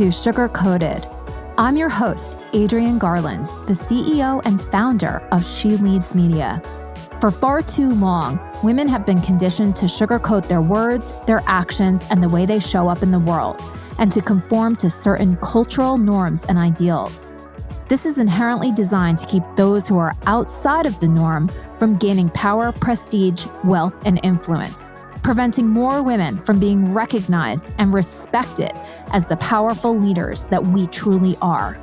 to Sugar Coated. I'm your host, Adrienne Garland, the CEO and founder of She Leads Media. For far too long, women have been conditioned to sugarcoat their words, their actions, and the way they show up in the world, and to conform to certain cultural norms and ideals. This is inherently designed to keep those who are outside of the norm from gaining power, prestige, wealth, and influence, preventing more women from being recognized and respected as the powerful leaders that we truly are.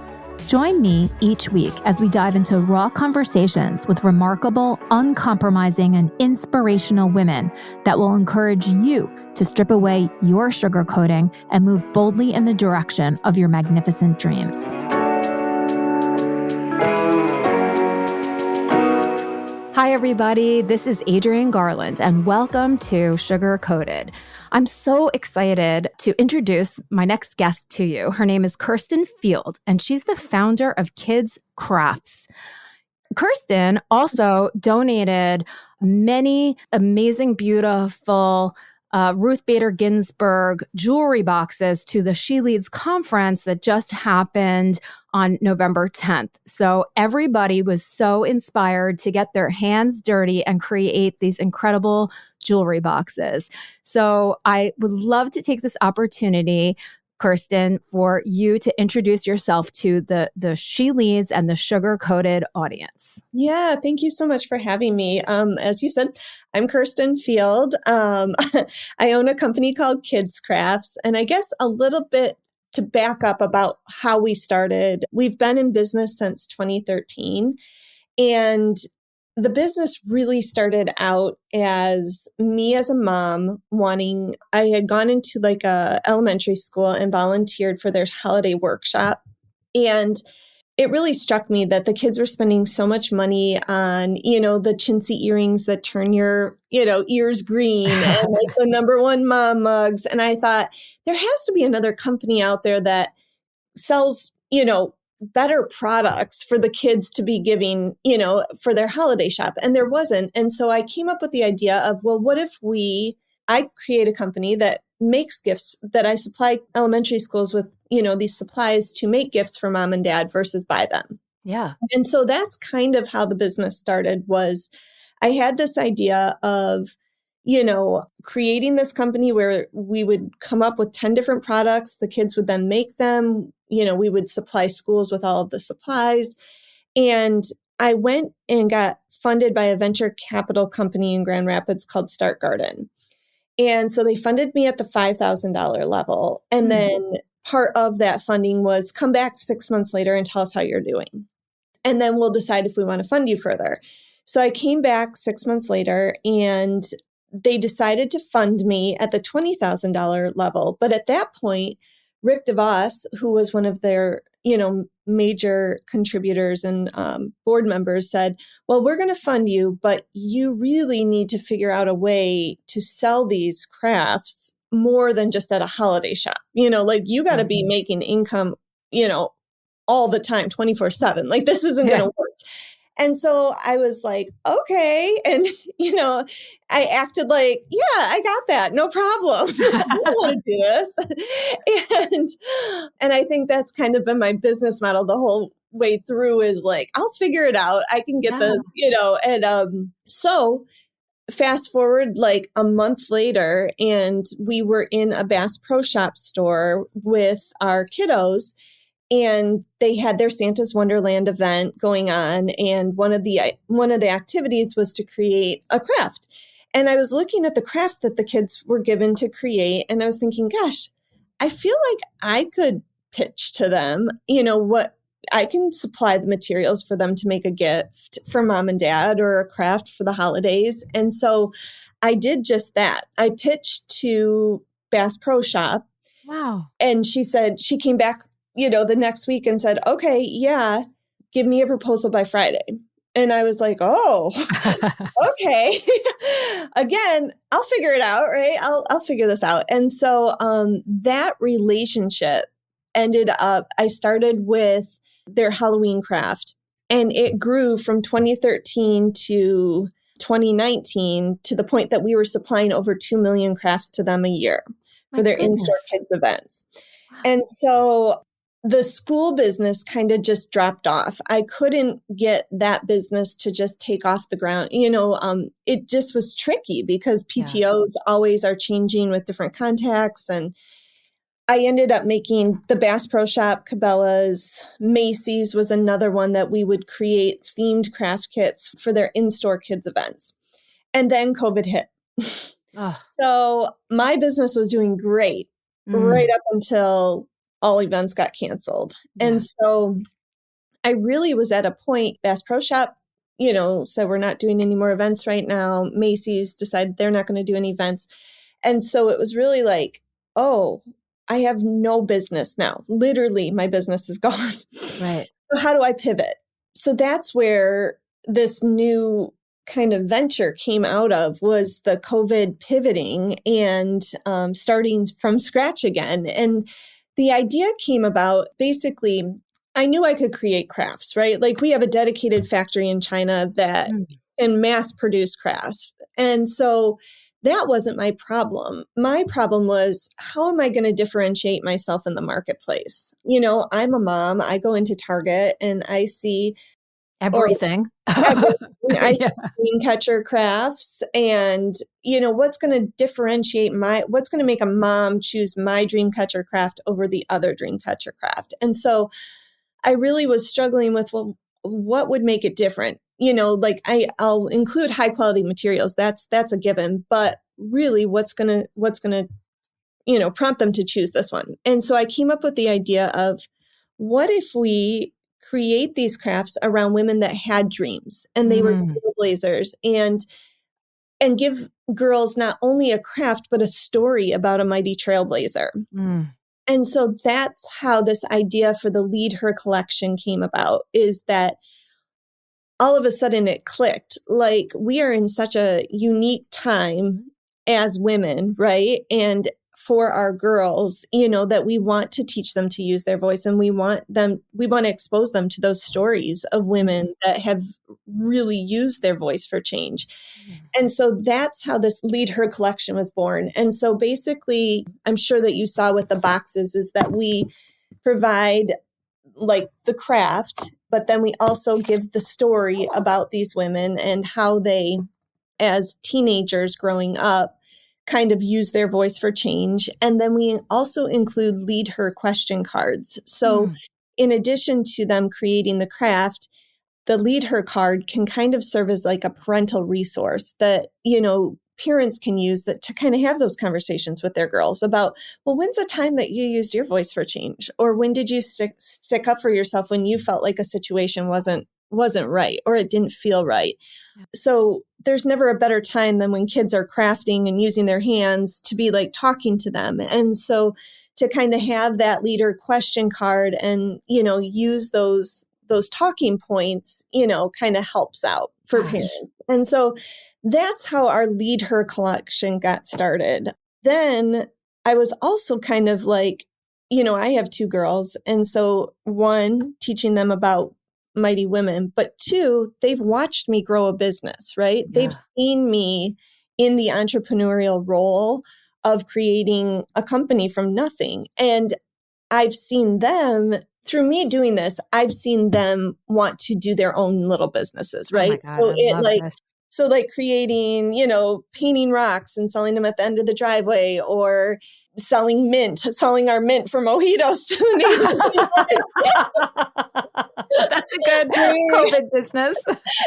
Join me each week as we dive into raw conversations with remarkable, uncompromising, and inspirational women that will encourage you to strip away your sugarcoating and move boldly in the direction of your magnificent dreams. Hi, everybody. This is Adrienne Garland, and welcome to Sugar Coated. I'm so excited to introduce my next guest to you. Her name is Kirsten Field, and she's the founder of Kids Crafts. Kirsten also donated many amazing, beautiful Ruth Bader Ginsburg jewelry boxes to the She Leads conference that just happened on November 10th. So everybody was so inspired to get their hands dirty and create these incredible jewelry boxes. So I would love to take this opportunity, Kirsten, for you to introduce yourself to the She Leads and the Sugar Coated audience. Yeah, thank you so much for having me. As you said, I'm Kirsten Field. I own a company called Kids Crafts, and I guess a little bit to back up about how we started. We've been in business since 2013, and the business really started out as me as a mom I had gone into like a elementary school and volunteered for their holiday workshop. And it really struck me that the kids were spending so much money on, the chintzy earrings that turn your, ears green and like the number one mom mugs. And I thought there has to be another company out there that sells, better products for the kids to be giving, for their holiday shop. And there wasn't. And so I came up with the idea of, well, what if I create a company that makes gifts, that I supply elementary schools with, these supplies to make gifts for mom and dad versus buy them. Yeah. And so that's kind of how the business started. Was I had this idea of, creating this company where we would come up with 10 different products. The kids would then make them. We would supply schools with all of the supplies. And I went and got funded by a venture capital company in Grand Rapids called Start Garden. And so they funded me at the $5,000 level. And then part of that funding was come back 6 months later and tell us how you're doing. And then we'll decide if we want to fund you further. So I came back 6 months later and they decided to fund me at the $20,000 level. But at that point, Rick DeVos, who was one of their, major contributors and board members, said, well, we're going to fund you, but you really need to figure out a way to sell these crafts more than just at a holiday shop. You got to be making income, all the time, 24/7. Like this isn't going to work. And so I was like, okay. And, I acted like, yeah, I got that. No problem. I want to do this. And I think that's kind of been my business model the whole way through is like, I'll figure it out. I can get this, and so fast forward like a month later, and we were in a Bass Pro Shop store with our kiddos. And they had their Santa's Wonderland event going on. And one of the activities was to create a craft. And I was looking at the craft that the kids were given to create. And I was thinking, gosh, I feel like I could pitch to them, what I can supply the materials for them to make a gift for mom and dad or a craft for the holidays. And so I did just that. I pitched to Bass Pro Shop. Wow. And she came back the next week and said, okay, yeah, give me a proposal by Friday. And I was like, oh, okay. Again, I'll figure it out, right? I'll figure this out. And so that relationship ended up, I started with their Halloween craft, and it grew from 2013 to 2019 to the point that we were supplying over 2 million crafts to them a year for their in-store kids events. And so the school business kind of just dropped off. I couldn't get that business to just take off the ground. It just was tricky because PTOs always are changing with different contacts. And I ended up making the Bass Pro Shop, Cabela's, Macy's was another one that we would create themed craft kits for their in-store kids events. And then COVID hit. So my business was doing great right up until all events got canceled. And so I really was at a point, Bass Pro Shop, said we're not doing any more events right now. Macy's decided they're not going to do any events. And so it was really like, oh, I have no business now. Literally, my business is gone. Right. So how do I pivot? So that's where this new kind of venture came out of, was the COVID pivoting and starting from scratch again. And the idea came about, basically, I knew I could create crafts, right? Like, we have a dedicated factory in China that can mass produce crafts. And so that wasn't my problem. My problem was, how am I going to differentiate myself in the marketplace? I'm a mom. I go into Target and I see everything. I see dream catcher crafts, and what's going to differentiate what's going to make a mom choose my dream catcher craft over the other dream catcher craft. And so I really was struggling with, well, what would make it different? Like, I'll include high quality materials. That's a given, but really what's going to prompt them to choose this one. And so I came up with the idea of, what if we create these crafts around women that had dreams and they were trailblazers, and give girls not only a craft, but a story about a mighty trailblazer. And so that's how this idea for the Lead Her collection came about, is that all of a sudden it clicked. Like, we are in such a unique time as women, right? And for our girls, that we want to teach them to use their voice, and we want to expose them to those stories of women that have really used their voice for change. And so that's how this Lead Her collection was born. And so basically, I'm sure that you saw with the boxes, is that we provide like the craft, but then we also give the story about these women and how they, as teenagers growing up, kind of use their voice for change. And then we also include Lead Her question cards. So in addition to them creating the craft, the Lead Her card can kind of serve as like a parental resource that, parents can use that to kind of have those conversations with their girls about, well, when's the time that you used your voice for change? Or when did you stick up for yourself when you felt like a situation wasn't right, or it didn't feel right? So there's never a better time than when kids are crafting and using their hands to be like talking to them. And so to kind of have that leader question card and, use those talking points, kind of helps out for parents. And so that's how our Lead Her collection got started. Then I was also kind of like, I have 2 girls. And so 1, teaching them about mighty women, but 2, they've watched me grow a business, right? Yeah. They've seen me in the entrepreneurial role of creating a company from nothing. And I've seen them, through me doing this, I've seen them want to do their own little businesses, right? Oh my God, So like creating, painting rocks and selling them at the end of the driveway, or selling our mint for mojitos to the neighbors. That's a good COVID business.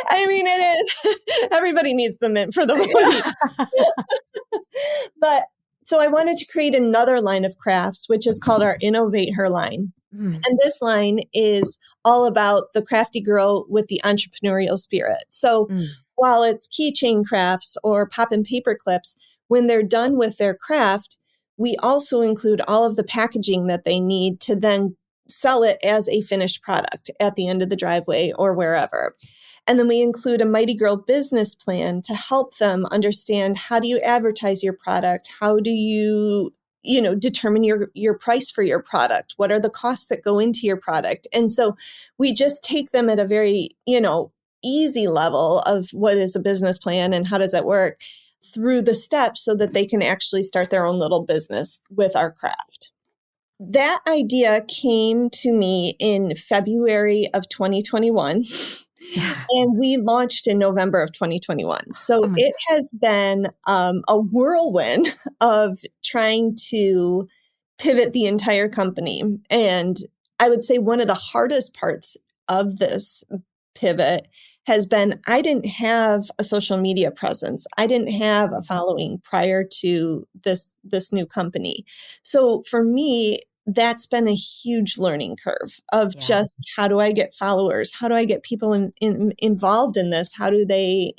I mean, it is. Everybody needs the mint for the mojitos. But so I wanted to create another line of crafts, which is called our Innovate Her line. And this line is all about the crafty girl with the entrepreneurial spirit. So while it's keychain crafts or pop and paper clips, when they're done with their craft, we also include all of the packaging that they need to then sell it as a finished product at the end of the driveway or wherever. And then we include a Mighty Girl business plan to help them understand, how do you advertise your product? How do you determine your price for your product? What are the costs that go into your product? And so we just take them at a very, easy level of what is a business plan and how does that work through the steps so that they can actually start their own little business with our craft. that idea came to me in February of 2021. And we launched in November of 2021. So Oh my it has been a whirlwind of trying to pivot the entire company. And I would say one of the hardest parts of this pivot has been I didn't have a social media presence. I didn't have a following prior to this new company. So for me, that's been a huge learning curve of Yeah. just how do I get followers? How do I get people involved in this? How do they,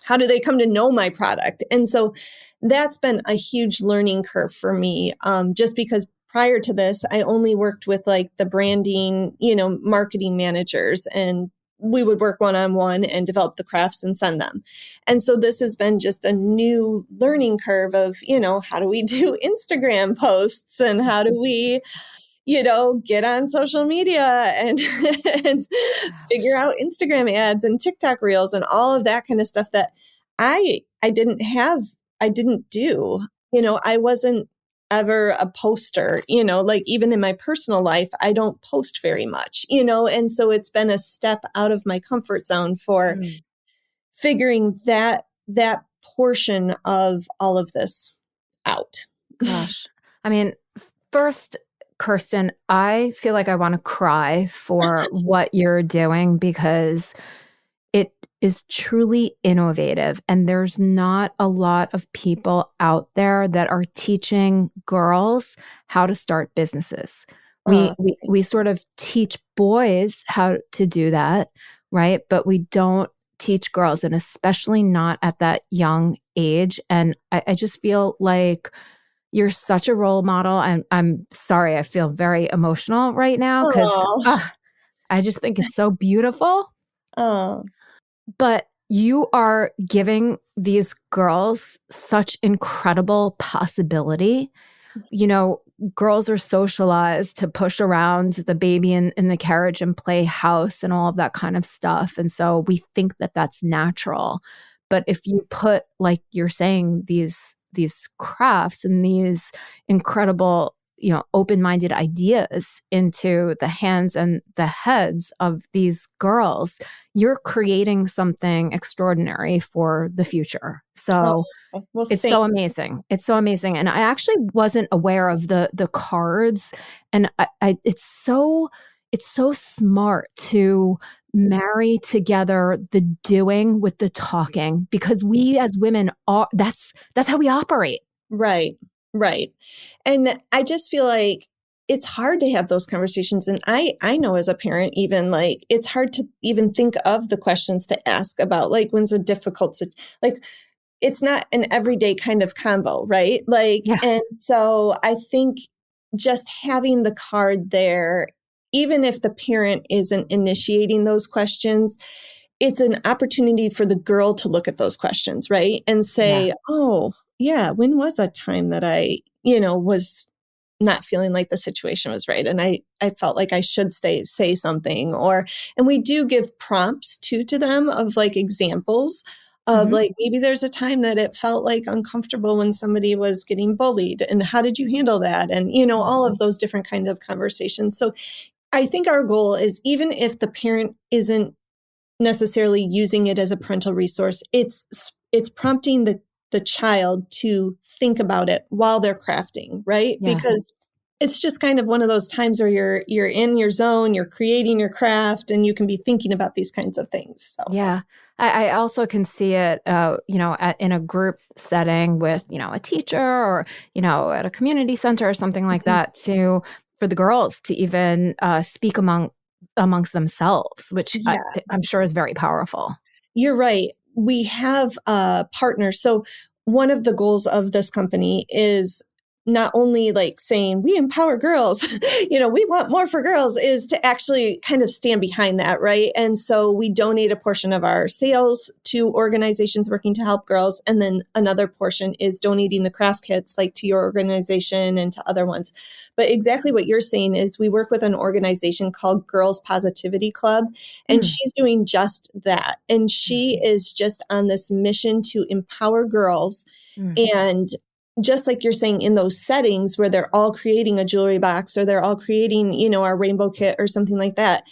how do they come to know my product? And so that's been a huge learning curve for me, just because prior to this, I only worked with like the branding, marketing managers, and we would work one-on-one and develop the crafts and send them. And so this has been just a new learning curve of, how do we do Instagram posts and how do we get on social media and, and figure out Instagram ads and TikTok reels and all of that kind of stuff that I didn't do. I wasn't ever a poster, like even in my personal life, I don't post very much, and so it's been a step out of my comfort zone for figuring that portion of all of this out. Gosh. I mean, first, Kirsten, I feel like I want to cry for what you're doing because it is truly innovative. And there's not a lot of people out there that are teaching girls how to start businesses. We sort of teach boys how to do that, right? But we don't teach girls, and especially not at that young age. And I just feel like you're such a role model. And I'm sorry, I feel very emotional right now because I just think it's so beautiful. Oh, But you are giving these girls such incredible possibility. Girls are socialized to push around the baby in the carriage and play house and all of that kind of stuff. And so we think that that's natural. But if you put, like you're saying, these crafts and these incredible, open-minded ideas into the hands and the heads of these girls, you're creating something extraordinary for the future. So well, it's so amazing. It's so amazing. And I actually wasn't aware of the cards. And it's so smart to marry together the doing with the talking, because we as women are, that's how we operate. Right. And I just feel like it's hard to have those conversations. And I know as a parent, even like, it's hard to even think of the questions to ask about, like, when's a difficult, like, it's not an everyday kind of convo, right? Like, Yeah. And so I think just having the card there, even if the parent isn't initiating those questions, it's an opportunity for the girl to look at those questions, right? And say, oh, yeah, when was a time that I, was not feeling like the situation was right. And I felt like I should say something, and we do give prompts to them of like examples of like, maybe there's a time that it felt like uncomfortable when somebody was getting bullied, and how did you handle that? And, all of those different kinds of conversations. So I think our goal is, even if the parent isn't necessarily using it as a parental resource, it's prompting the child to think about it while they're crafting, right? Yeah. Because it's just kind of one of those times where you're in your zone, you're creating your craft, and you can be thinking about these kinds of things. So. Yeah. I also can see it, in a group setting with, a teacher or, at a community center or something like that, for the girls to even speak amongst themselves, which I'm sure is very powerful. You're right. We have partners. So one of the goals of this company is not only like saying we empower girls, we want more for girls, is to actually kind of stand behind that, right? And so we donate a portion of our sales to organizations working to help girls. And then another portion is donating the craft kits, like to your organization and to other ones. But exactly what you're saying is we work with an organization called Girls Positivity Club, and she's doing just that. And she is just on this mission to empower girls. And just like you're saying, in those settings where they're all creating a jewelry box or they're all creating, our rainbow kit or something like that,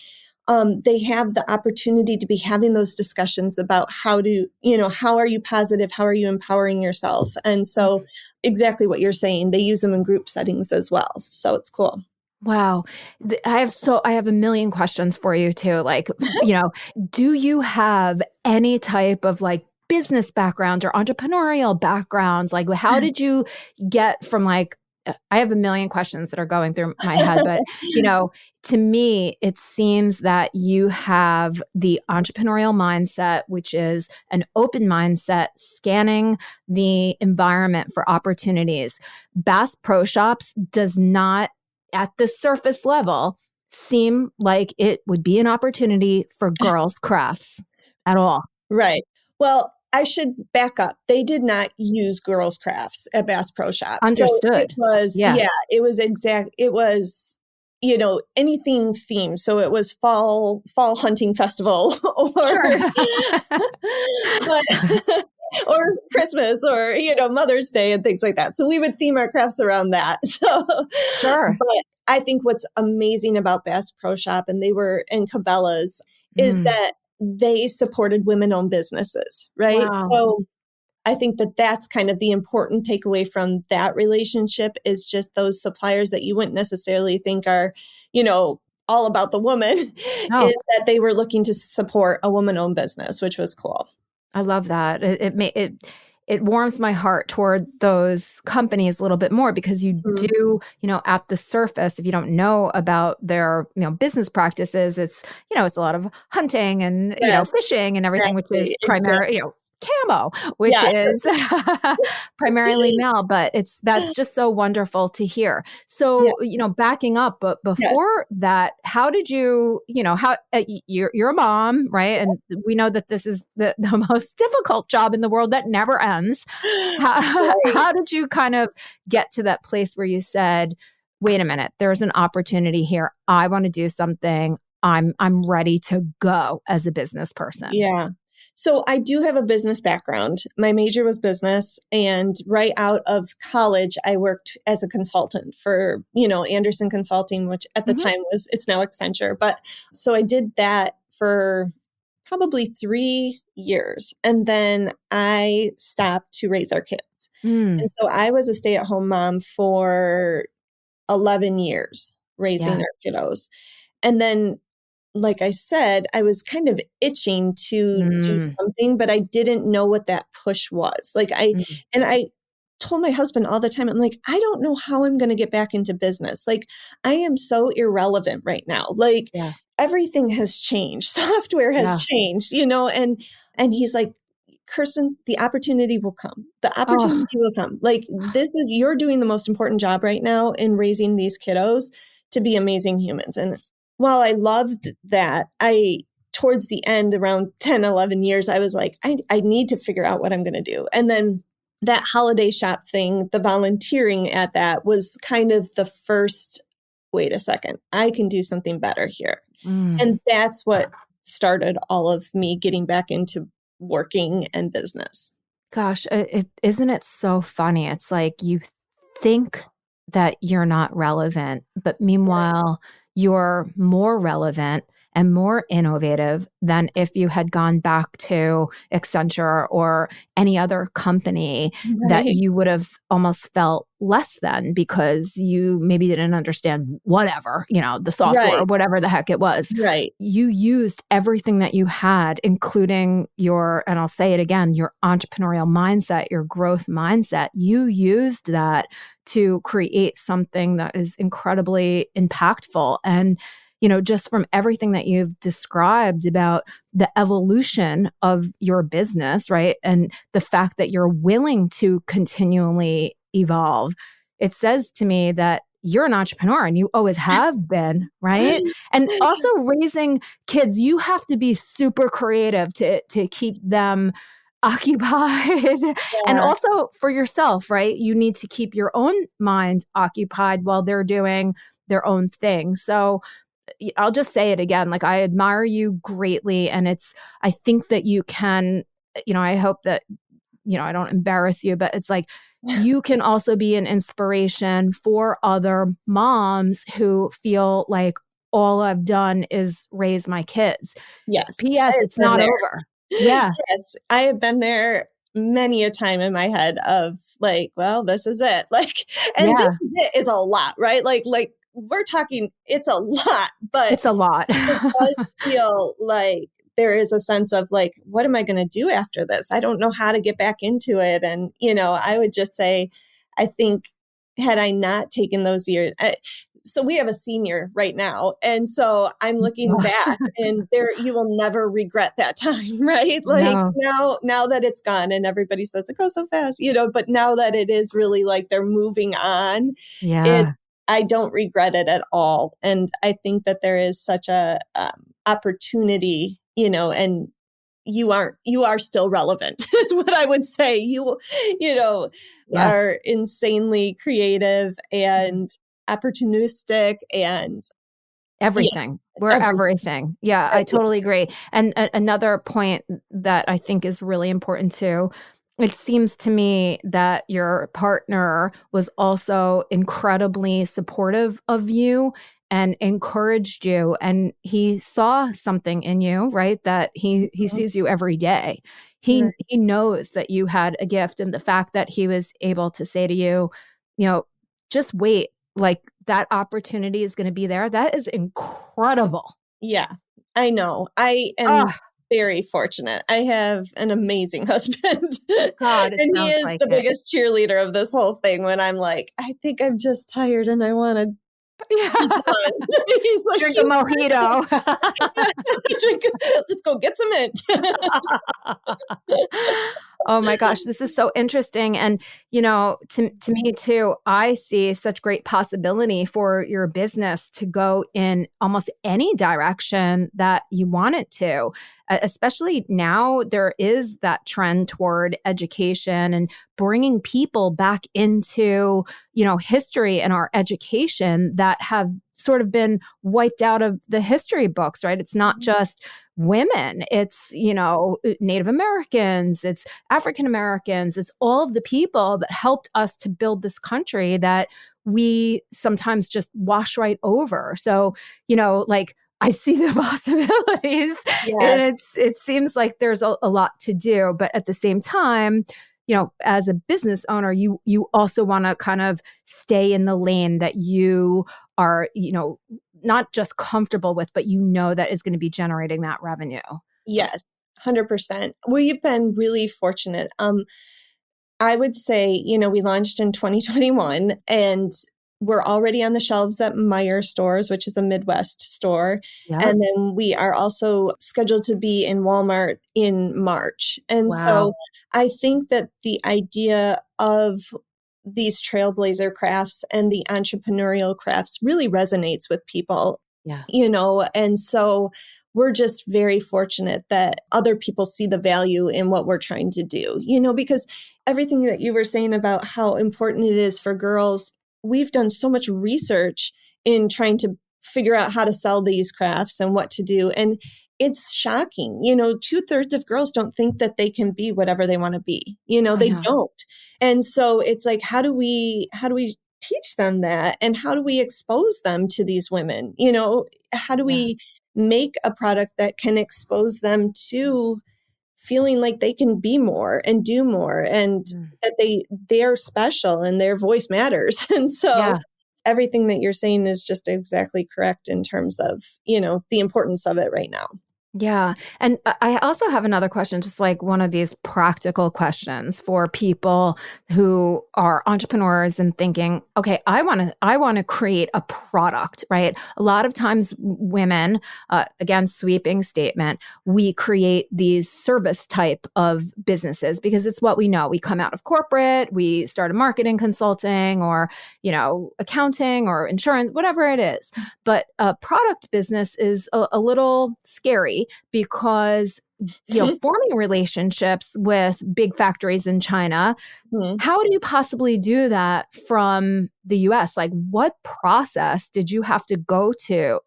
they have the opportunity to be having those discussions about how are you positive? How are you empowering yourself? And so exactly what you're saying, they use them in group settings as well. So it's cool. Wow. I have a million questions for you too. Like, do you have any type of like business background or entrepreneurial backgrounds? Like, how did you get from like, I have a million questions that are going through my head, but to me, it seems that you have the entrepreneurial mindset, which is an open mindset, scanning the environment for opportunities. Bass Pro Shops does not, at the surface level, seem like it would be an opportunity for girls' crafts at all. Right. Well, I should back up. They did not use girls' crafts at Bass Pro Shop. Understood. So it was anything themed. So it was fall hunting festival or but, or Christmas or Mother's Day and things like that. So we would theme our crafts around that. So Sure. But I think what's amazing about Bass Pro Shop and Cabela's is that they supported women-owned businesses, right? Wow. So I think that that's kind of the important takeaway from that relationship is just those suppliers that you wouldn't necessarily think are, all about the woman, is that they were looking to support a woman-owned business, which was cool. I love that. It warms my heart toward those companies a little bit more because you do, at the surface, if you don't know about their, business practices, it's a lot of hunting and, fishing and everything, which is primary, camo, which is primarily male, but that's just so wonderful to hear. So, backing up, but before that, how did you, you're a mom, right? And we know that this is the most difficult job in the world that never ends. How did you kind of get to that place where you said, wait a minute, there's an opportunity here. I want to do something. I'm ready to go as a business person. Yeah. So I do have a business background. My major was business. And right out of college, I worked as a consultant for, Anderson Consulting, which at the time it's now Accenture. But so I did that for probably 3 years. And then I stopped to raise our kids. And so I was a stay-at-home mom for 11 years, raising our kiddos. And then like I said, I was kind of itching to do something, but I didn't know what that push was. And I told my husband all the time, I'm like, I don't know how I'm going to get back into business. Like, I am so irrelevant right now. Like, everything has changed. Software has changed, and he's like, Kirsten, the opportunity will come. The opportunity will come. Like, you're doing the most important job right now in raising these kiddos to be amazing humans. And while I loved that, towards the end, around 10, 11 years, I was like, I need to figure out what I'm going to do. And then that holiday shop thing, the volunteering at that was kind of the first, wait a second, I can do something better here. And that's what started all of me getting back into working and business. Gosh, isn't it so funny? It's like you think that you're not relevant, but meanwhile, you're more relevant and more innovative than if you had gone back to Accenture or any other company that you would have almost felt less than because you maybe didn't understand whatever, the software or whatever the heck it was. Right. You used everything that you had, including and I'll say it again, your entrepreneurial mindset, your growth mindset. You used that to create something that is incredibly impactful. And just from everything that you've described about the evolution of your business, right? And the fact that you're willing to continually evolve, it says to me that you're an entrepreneur and you always have been, right? And also raising kids, you have to be super creative to keep them occupied. And also for yourself, right? You need to keep your own mind occupied while they're doing their own thing. So I'll just say it again, like I admire you greatly. And I think that you can, I hope that I don't embarrass you, but it's like, you can also be an inspiration for other moms who feel like all I've done is raise my kids. Yes, I P.S. have It's been not there. over. Yeah. Yes, I have been there many a time in my head of like, well, this is it. Like, and this Yeah. is it is a lot, right? Like we're talking, it's a lot, but It's a lot. it does feel like there is a sense of like, what am I going to do after this? I don't know how to get back into it. And, I would just say, I think had I not taken those years, so we have a senior right now. And so I'm looking back and you will never regret that time, right? Like No. now that it's gone and everybody says it goes so fast, but now that it is really like they're moving on, Yeah. I don't regret it at all. And I think that there is such a opportunity, and you are still relevant is what I would say. Are Yes. insanely creative and opportunistic and Everything. We're everything. everything. Yeah, I totally agree. And another point that I think is really important too, it seems to me that your partner was also incredibly supportive of you and encouraged you, and he saw something in you, right? That he sees you every day. Right. He knows that you had a gift, and the fact that he was able to say to you, just wait, like that opportunity is going to be there. That is incredible. Yeah, I know. I am Oh, very fortunate. I have an amazing husband, God, it and he sounds is like the it. biggest cheerleader of this whole thing when I'm like, I think I'm just tired and I want to be Yeah. done. He's like, Drink a mojito. drink, let's go get some mint. Oh my gosh, this is so interesting. And, to me too, I see such great possibility for your business to go in almost any direction that you want it to. Especially now, there is that trend toward education and bringing people back into, history and our education that have sort of been wiped out of the history books, right? It's not just women, it's, Native Americans, it's African Americans, it's all of the people that helped us to build this country that we sometimes just wash right over. So, like, I see the possibilities, Yes. and it seems like there's a lot to do, but at the same time, as a business owner, you also want to kind of stay in the lane that you are, not just comfortable with, but that is going to be generating that revenue. Yes, 100%. We've been really fortunate. I would say, we launched in 2021 and we're already on the shelves at Meijer stores, which is a Midwest store. Yep. And then we are also scheduled to be in Walmart in March. And Wow. so I think that the idea of these trailblazer crafts and the entrepreneurial crafts really resonates with people, Yeah. and so we're just very fortunate that other people see the value in what we're trying to do, because everything that you were saying about how important it is for girls, we've done so much research in trying to figure out how to sell these crafts and what to do. And it's shocking. 2/3 of girls don't think that they can be whatever they want to be. I They know. don't. And so it's like, how do we teach them that? And how do we expose them to these women? How do Yeah. we make a product that can expose them to feeling like they can be more and do more and Mm. that they're special and their voice matters. And so Yeah. everything that you're saying is just exactly correct in terms of, the importance of it right now. Yeah. And I also have another question, just like one of these practical questions for people who are entrepreneurs and thinking, okay, I want to create a product, right? A lot of times women, again, sweeping statement, we create these service type of businesses because it's what we know. We come out of corporate, we start a marketing consulting or, accounting or insurance, whatever it is. But a product business is a little scary because forming relationships with big factories in China, Mhm. how do you possibly do that from the US? Like, what process did you have to go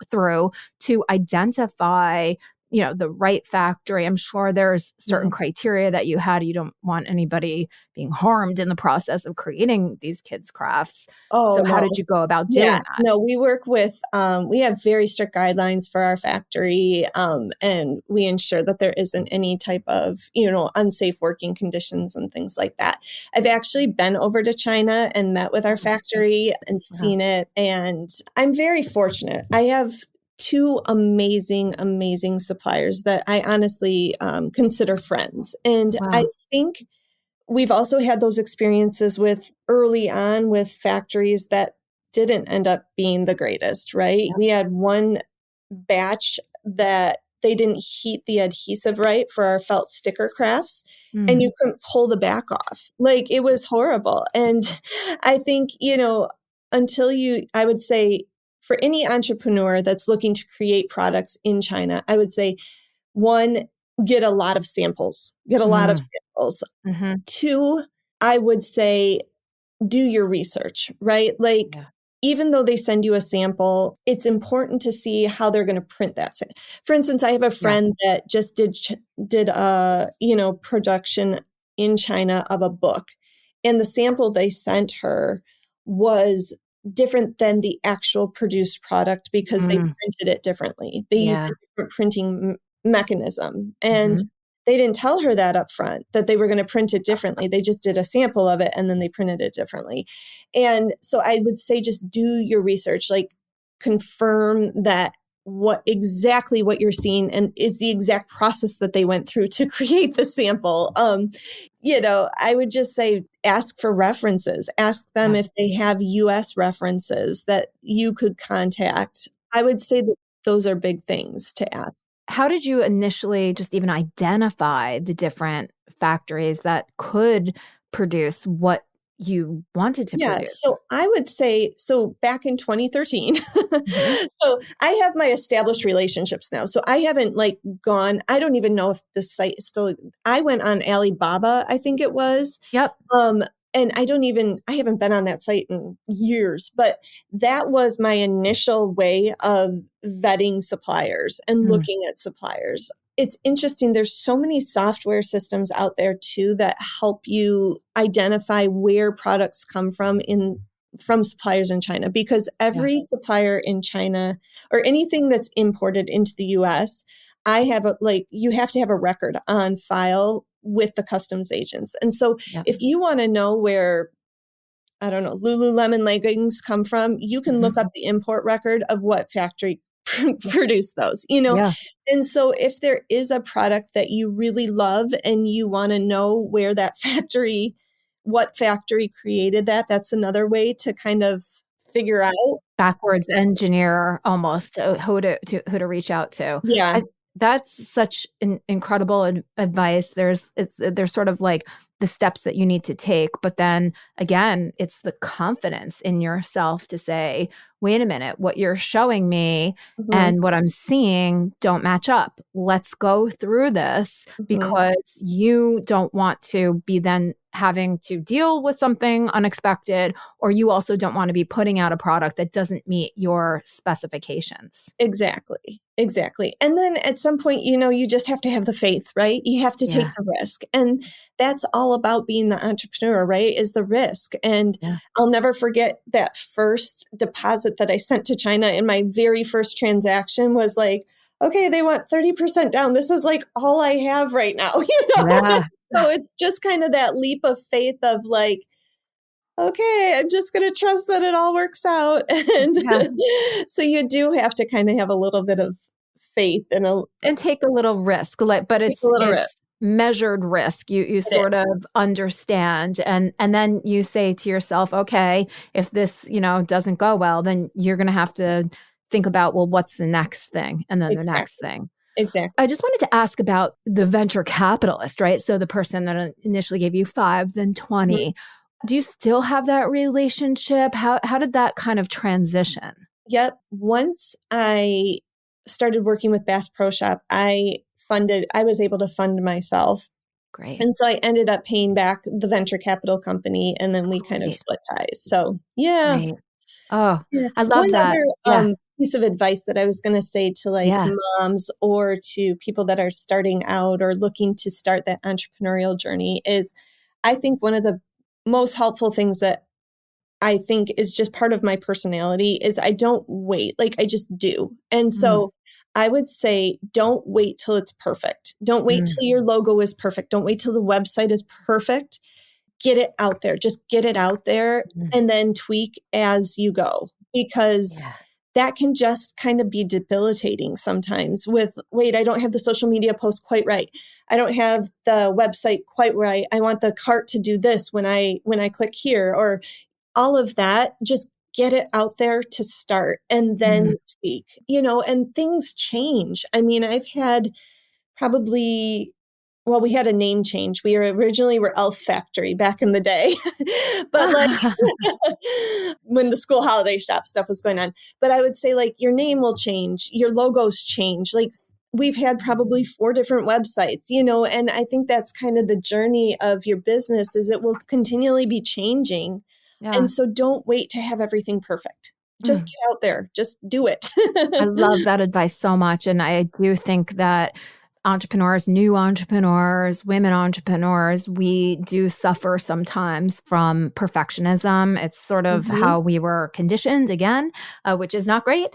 through to identify the right factory? I'm sure there's certain criteria that you had. You don't want anybody being harmed in the process of creating these kids' crafts. Oh, So how no. did you go about Yeah, doing that? no, we work with, we have very strict guidelines for our factory, and we ensure that there isn't any type of, unsafe working conditions and things like that. I've actually been over to China and met with our factory and seen it, and I'm very fortunate. I have two amazing, amazing suppliers that I honestly consider friends. And I Wow. think we've also had those experiences with early on with factories that didn't end up being the greatest, right? Yep. We had one batch that they didn't heat the adhesive right for our felt sticker crafts, and you couldn't pull the back off. Like, it was horrible. And I think, I would say for any entrepreneur that's looking to create products in China, I would say, one, get a lot of samples, get a lot of samples. Mm-hmm. Two, I would say, do your research, right? Like, even though they send you a sample, it's important to see how they're going to print that. For instance, I have a friend that just did a, production in China of a book, and the sample they sent her was different than the actual produced product because they printed it differently. They used a different printing mechanism, and they didn't tell her that up front, that they were going to print it differently. They just did a sample of it and then they printed it differently. And so I would say, just do your research, like confirm that exactly what you're seeing and is the exact process that they went through to create the sample. I would just say, ask for references, ask them if they have US references that you could contact. I would say that those are big things to ask. How did you initially just even identify the different factories that could produce what you wanted to produce? So I would say, back in 2013, so I have my established relationships now. So I haven't I don't even know if the site is still, I went on Alibaba, I think it was. Yep. And I haven't been on that site in years, but that was my initial way of vetting suppliers and looking at suppliers. It's interesting. There's so many software systems out there too that help you identify where products come from suppliers in China, because every supplier in China or anything that's imported into the US, you have to have a record on file with the customs agents. And so if you want to know where, I don't know, Lululemon leggings come from, you can look up the import record of what factory produced those, And so if there is a product that you really love and you want to know where what factory created that, that's another way to kind of figure out. Backwards engineer almost who to reach out to. Yeah. That's such an incredible advice. There's sort of like the steps that you need to take, but then again, it's the confidence in yourself to say, wait a minute, what you're showing me and what I'm seeing don't match up. Let's go through this because you don't want to be then having to deal with something unexpected, or you also don't want to be putting out a product that doesn't meet your specifications. Exactly. And then at some point, you just have to have the faith, right? You have to take the risk. And that's all about being the entrepreneur, right? Is the risk. And I'll never forget that first deposit that I sent to China in my very first transaction was like, okay, they want 30% down. This is like all I have right now, So it's just kind of that leap of faith of like, okay, I'm just going to trust that it all works out. And so you do have to kind of have a little bit of faith and take a little risk, but it's measured risk. You sort of understand, and then you say to yourself, okay, if this doesn't go well, then you're going to have to think about, well, what's the next thing, and then the next thing. Exactly. I just wanted to ask about the venture capitalist, right? So the person that initially gave you 5, then 20. Do you still have that relationship? How did that kind of transition? Yep. Once I started working with Bass Pro Shop, I was able to fund myself. Great. And so I ended up paying back the venture capital company, and then we kind of split ties. So, yeah. Great. Oh, Yeah. I love that. piece of advice that I was going to say to like Yeah. moms or to people that are starting out or looking to start that entrepreneurial journey is I think one of the most helpful things that I think is just part of my personality is I don't wait, like I just do. And Mm, so I would say, don't wait till it's perfect. Don't wait mm, till your logo is perfect. Don't wait till the website is perfect. Get it out there. Just get it out there mm. and then tweak as you go because Yeah. that can just kind of be debilitating sometimes with, wait, I don't have the social media post quite right. I don't have the website quite right. I want the cart to do this when I click here or all of that. Just get it out there to start and then Mm. tweak, and things change. I mean, I've had probably well, we had a name change. We originally were Elf Factory back in the day, but like when the school holiday shop stuff was going on. But I would say like your name will change, your logos change. Like we've had probably 4 different websites, and I think that's kind of the journey of your business is it will continually be changing. Yeah. And so don't wait to have everything perfect. Just Mm. get out there, just do it. I love that advice so much. And I do think that entrepreneurs, new entrepreneurs, women entrepreneurs, we do suffer sometimes from perfectionism. It's sort of Mhm. how we were conditioned again, which is not great.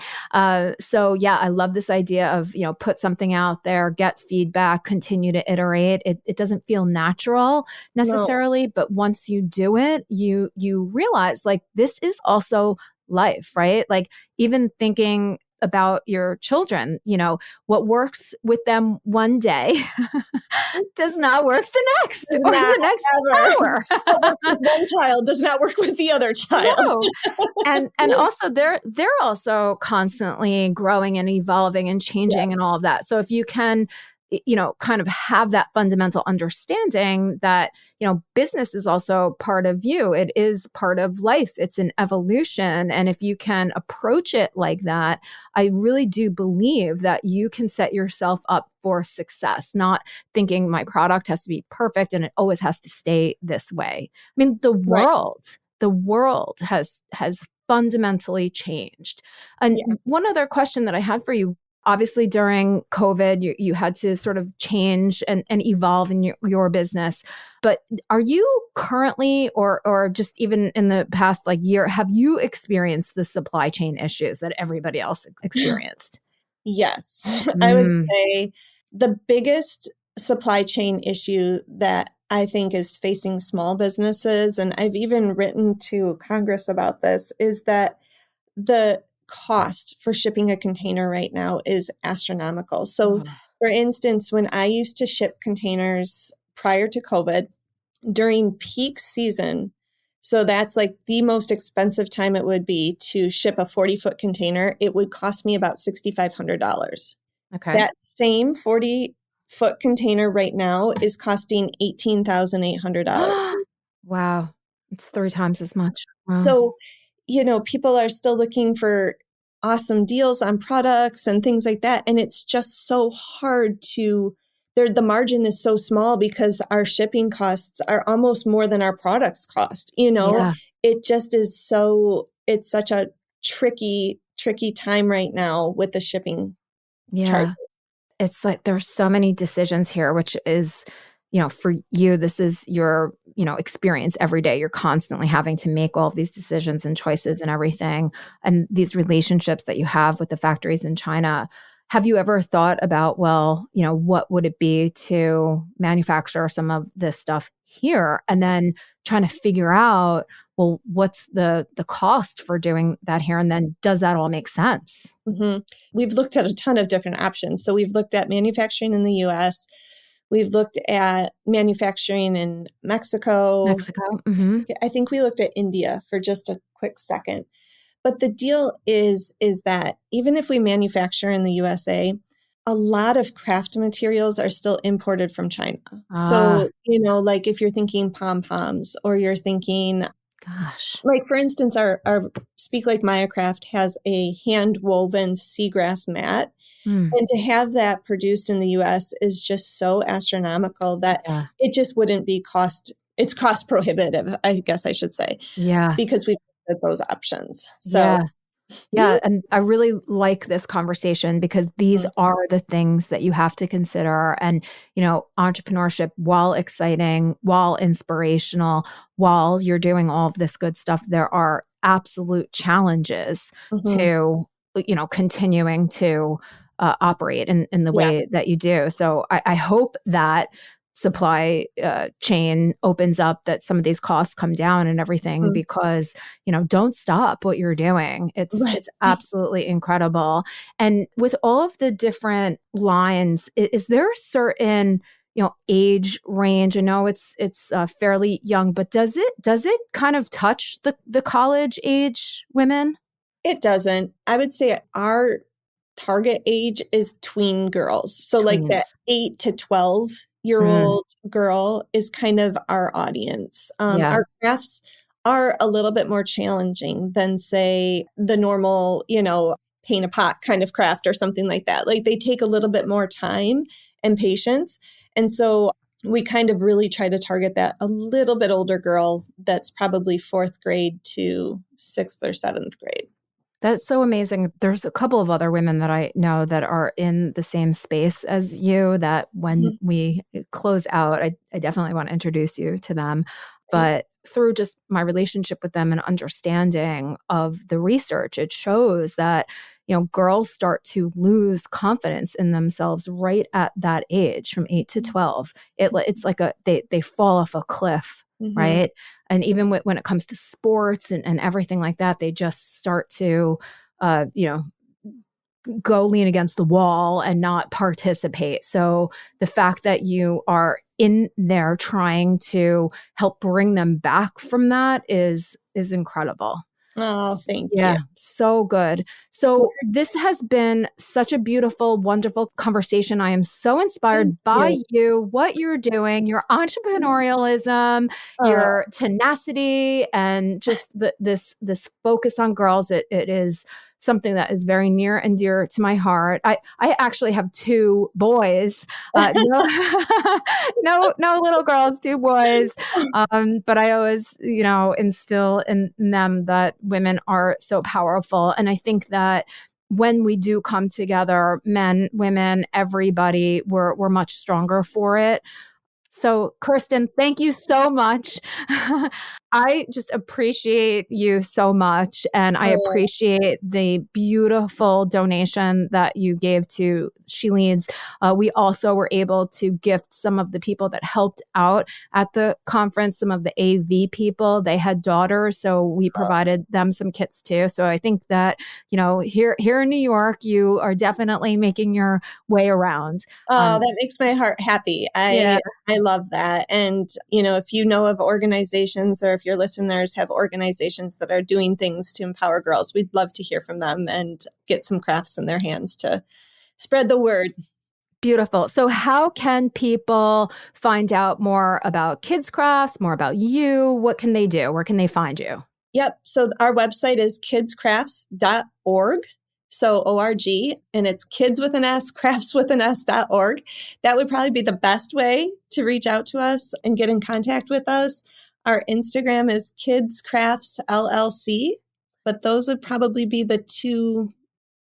So yeah, I love this idea of, put something out there, get feedback, continue to iterate. It doesn't feel natural No. necessarily, but once you do it, you realize like this is also life, right? Like even thinking about your children, what works with them one day does not work the next Does or not the next ever. hour. What works with one child does not work with the other child. No. And also they're also constantly growing and evolving and Yeah, changing and all of that. So if you can kind of have that fundamental understanding that, business is also part of you. It is part of life. It's an evolution. And if you can approach it like that, I really do believe that you can set yourself up for success, not thinking my product has to be perfect and it always has to stay this way. I mean, right. the world has fundamentally changed. And Yeah. one other question that I had for you, obviously during COVID, you had to sort of change and evolve in your business. But are you currently or just even in the past like year, have you experienced the supply chain issues that everybody else experienced? Yes. I would Mm. say the biggest supply chain issue that I think is facing small businesses, and I've even written to Congress about this, is that the cost for shipping a container right now is astronomical. So, Oh, for instance, when I used to ship containers prior to COVID, during peak season, so that's like the most expensive time it would be to ship a 40-foot container, it would cost me about $6,500. okay. That same 40-foot container right now is costing $18,800. Wow. It's 3 times as much. Wow. So, people are still looking for awesome deals on products and things like that. And it's just so hard the margin is so small because our shipping costs are almost more than our products cost. Yeah. It just it's such a tricky time right now with the shipping charges. Yeah. It's like there's so many decisions here, which is, for you, this is your, experience every day. You're constantly having to make all of these decisions and choices and everything. And these relationships that you have with the factories in China. Have you ever thought about, well, what would it be to manufacture some of this stuff here and then trying to figure out, well, what's the cost for doing that here? And then does that all make sense? Mhm. We've looked at a ton of different options. So we've looked at manufacturing in the US. We've looked at manufacturing in Mexico. Mexico? Hmm. I think we looked at India for just a quick second. But the deal is that even if we manufacture in the USA, a lot of craft materials are still imported from China. Ah, So, like if you're thinking pom-poms or you're thinking gosh. like for instance, our Speak Like Maya Craft has a hand woven seagrass mat. Mm, And to have that produced in the US is just so astronomical that yeah. it just wouldn't be it's cost prohibitive, I guess I should say, Yeah. because we've looked at those options. Yeah. So Yeah. And I really like this conversation because these are the things that you have to consider. And, entrepreneurship, while exciting, while inspirational, while you're doing all of this good stuff, there are absolute challenges Mhm. to, continuing to operate in the Yeah. way that you do. So I hope that supply chain opens up, that some of these costs come down and everything, Mhm. because don't stop what you're doing. Right. It's absolutely incredible. And with all of the different lines, is there a certain age range? I know it's fairly young, but does it kind of touch the college age women? It doesn't. I would say our target age is tween girls. So like that Tweens. 8 to 12-year Mm, old girl is kind of our audience. yeah. Our crafts are a little bit more challenging than, say, the normal, paint a pot kind of craft or something like that. Like they take a little bit more time and patience. And so we kind of really try to target that a little bit older girl that's probably fourth grade to sixth or seventh grade. That's so amazing. There's a couple of other women that I know that are in the same space as you, that when Mhm. we close out, I definitely want to introduce you to them. Right. But through just my relationship with them and understanding of the research, it shows that, girls start to lose confidence in themselves right at that age, from 8 to 12. It's like they fall off a cliff, Mhm. right? And even when it comes to sports and everything like that, they just start to, uh, you know, go lean against the wall and not participate. So the fact that you are in there trying to help bring them back from that is incredible. Oh, thank you. Yeah, so good. So this has been such a beautiful, wonderful conversation. I am so Thank inspired by you. you, what you're doing, your entrepreneurialism, Oh, your tenacity, and just this focus on girls. It is something that is very near and dear to my heart. I actually have two boys. No, no little girls, two boys. But I always, instill in them that women are so powerful. And I think that when we do come together, men, women, everybody, we're much stronger for it. So, Kirsten, thank you so much. I just appreciate you so much. And I oh, appreciate the beautiful donation that you gave to She Leads. We also were able to gift some of the people that helped out at the conference, some of the AV people. They had daughters, so we provided them some kits too. So I think that, here in New York, you are definitely making your way around. oh, that makes my heart happy. Yeah. I love that. And, if you know of organizations or if your listeners have organizations that are doing things to empower girls, we'd love to hear from them and get some crafts in their hands to spread the word. Beautiful. So, how can people find out more about Kids Crafts, more about you? What can they do? Where can they find you? Yep. So our website is kidscrafts.org. So ORG, and it's kids with an S, crafts with an S.org. That would probably be the best way to reach out to us and get in contact with us. Our Instagram is Kids Crafts LLC, but those would probably be the two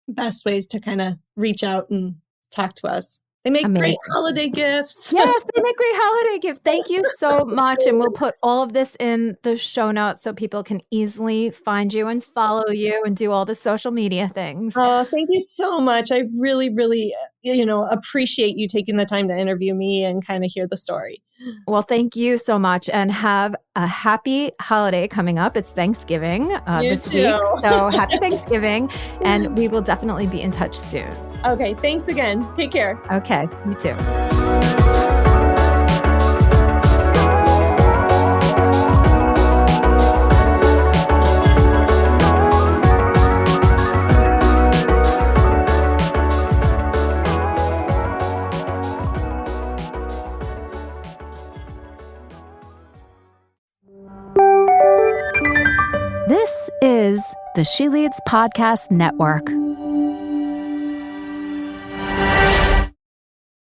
best ways to kind of reach out and talk to us. They make great Amazing. holiday gifts. Yes, they make great holiday gifts. Thank you so much. And we'll put all of this in the show notes so people can easily find you and follow you and do all the social media things. Oh, thank you so much. I really, really, appreciate you taking the time to interview me and kind of hear the story. Well, thank you so much and have a happy holiday coming up. It's Thanksgiving You this week. too. So happy Thanksgiving. And we will definitely be in touch soon. Okay, thanks again. Take care. Okay, you too. This is the She Leads Podcast Network.